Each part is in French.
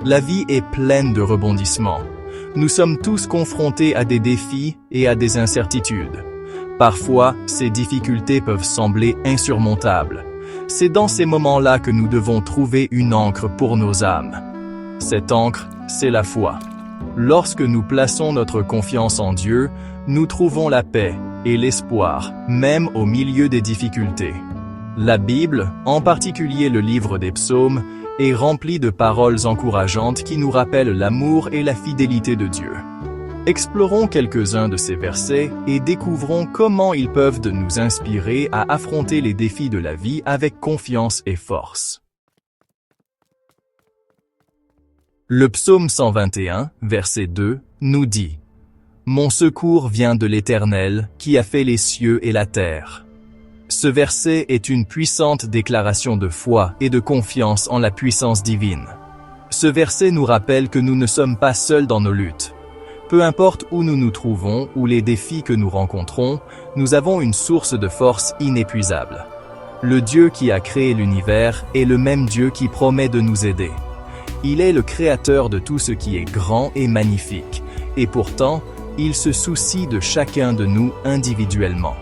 La vie est pleine de rebondissements. Nous sommes tous confrontés à des défis et à des incertitudes. Parfois, ces difficultés peuvent sembler insurmontables. C'est dans ces moments-là que nous devons trouver une ancre pour nos âmes. Cette ancre, c'est la foi. Lorsque nous plaçons notre confiance en Dieu, nous trouvons la paix et l'espoir, même au milieu des difficultés. La Bible, en particulier le livre des psaumes, est remplie de paroles encourageantes qui nous rappellent l'amour et la fidélité de Dieu. Explorons quelques-uns de ces versets et découvrons comment ils peuvent nous inspirer à affronter les défis de la vie avec confiance et force. Le psaume 121, verset 2, nous dit « Mon secours vient de l'Éternel, qui a fait les cieux et la terre. » Ce verset est une puissante déclaration de foi et de confiance en la puissance divine. Ce verset nous rappelle que nous ne sommes pas seuls dans nos luttes. Peu importe où nous nous trouvons ou les défis que nous rencontrons, nous avons une source de force inépuisable. Le Dieu qui a créé l'univers est le même Dieu qui promet de nous aider. Il est le créateur de tout ce qui est grand et magnifique, et pourtant, il se soucie de chacun de nous individuellement.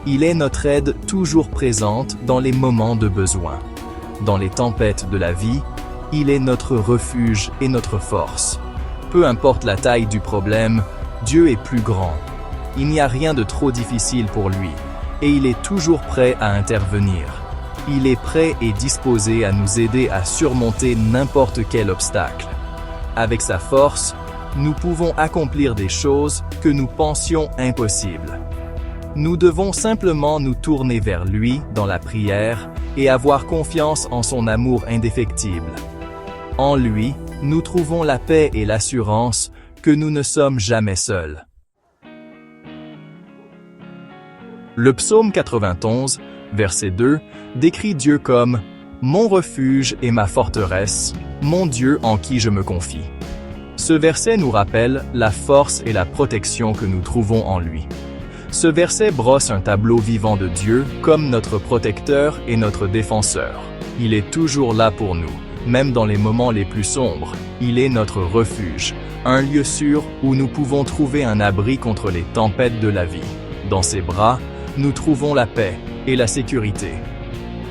Il est notre aide toujours présente dans les moments de besoin. Dans les tempêtes de la vie, il est notre refuge et notre force. Peu importe la taille du problème, Dieu est plus grand. Il n'y a rien de trop difficile pour lui, et il est toujours prêt à intervenir. Il est prêt et disposé à nous aider à surmonter n'importe quel obstacle. Avec sa force, nous pouvons accomplir des choses que nous pensions impossibles. Nous devons simplement nous tourner vers lui dans la prière et avoir confiance en son amour indéfectible. En lui, nous trouvons la paix et l'assurance que nous ne sommes jamais seuls. Le psaume 91, verset 2, décrit Dieu comme « Mon refuge et ma forteresse, mon Dieu en qui je me confie ». Ce verset nous rappelle la force et la protection que nous trouvons en lui. Ce verset brosse un tableau vivant de Dieu comme notre protecteur et notre défenseur. Il est toujours là pour nous, même dans les moments les plus sombres. Il est notre refuge, un lieu sûr où nous pouvons trouver un abri contre les tempêtes de la vie. Dans ses bras, nous trouvons la paix et la sécurité.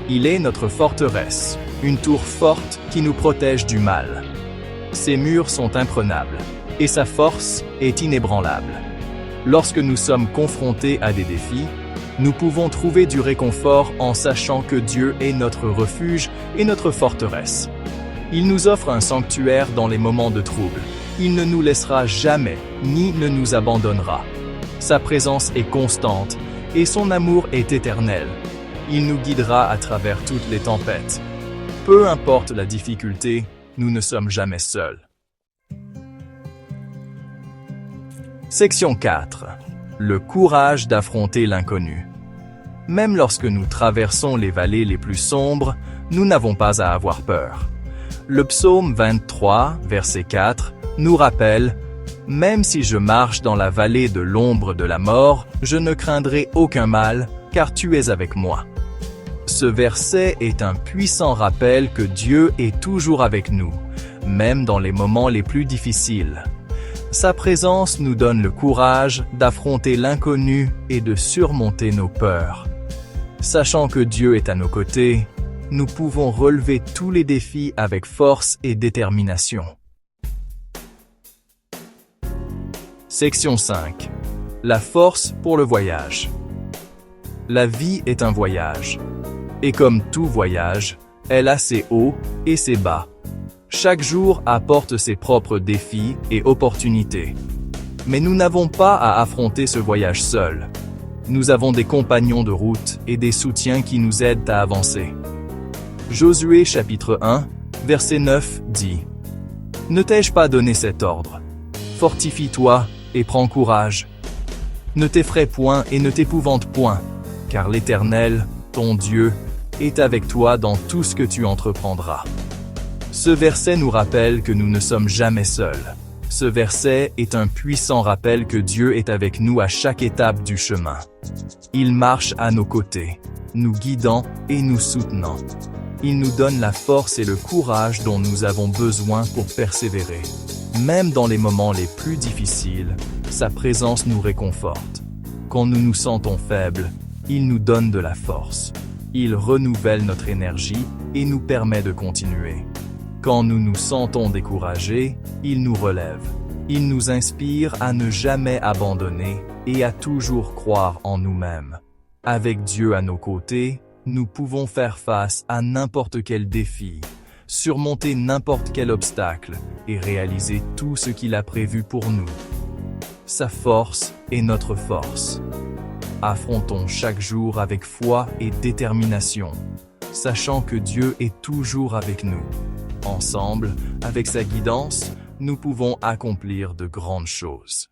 Il est notre forteresse, une tour forte qui nous protège du mal. Ses murs sont imprenables, et sa force est inébranlable. Lorsque nous sommes confrontés à des défis, nous pouvons trouver du réconfort en sachant que Dieu est notre refuge et notre forteresse. Il nous offre un sanctuaire dans les moments de trouble. Il ne nous laissera jamais, ni ne nous abandonnera. Sa présence est constante, et son amour est éternel. Il nous guidera à travers toutes les tempêtes. Peu importe la difficulté, nous ne sommes jamais seuls. Section 4. Le courage d'affronter l'inconnu. Même lorsque nous traversons les vallées les plus sombres, nous n'avons pas à avoir peur. Le psaume 23, verset 4, nous rappelle « Même si je marche dans la vallée de l'ombre de la mort, je ne craindrai aucun mal, car tu es avec moi. » Ce verset est un puissant rappel que Dieu est toujours avec nous, même dans les moments les plus difficiles. Sa présence nous donne le courage d'affronter l'inconnu et de surmonter nos peurs. Sachant que Dieu est à nos côtés, nous pouvons relever tous les défis avec force et détermination. Section 5. La force pour le voyage. La vie est un voyage. Et comme tout voyage, elle a ses hauts et ses bas. Chaque jour apporte ses propres défis et opportunités. Mais nous n'avons pas à affronter ce voyage seul. Nous avons des compagnons de route et des soutiens qui nous aident à avancer. Josué chapitre 1, verset 9 dit « Ne t'ai-je pas donné cet ordre? Fortifie-toi et prends courage. Ne t'effraie point et ne t'épouvante point, car l'Éternel, ton Dieu, est avec toi dans tout ce que tu entreprendras. » Ce verset nous rappelle que nous ne sommes jamais seuls. Ce verset est un puissant rappel que Dieu est avec nous à chaque étape du chemin. Il marche à nos côtés, nous guidant et nous soutenant. Il nous donne la force et le courage dont nous avons besoin pour persévérer. Même dans les moments les plus difficiles, sa présence nous réconforte. Quand nous nous sentons faibles, il nous donne de la force. Il renouvelle notre énergie et nous permet de continuer. Quand nous nous sentons découragés, il nous relève. Il nous inspire à ne jamais abandonner et à toujours croire en nous-mêmes. Avec Dieu à nos côtés, nous pouvons faire face à n'importe quel défi, surmonter n'importe quel obstacle et réaliser tout ce qu'il a prévu pour nous. Sa force est notre force. Affrontons chaque jour avec foi et détermination, sachant que Dieu est toujours avec nous. Ensemble, avec sa guidance, nous pouvons accomplir de grandes choses.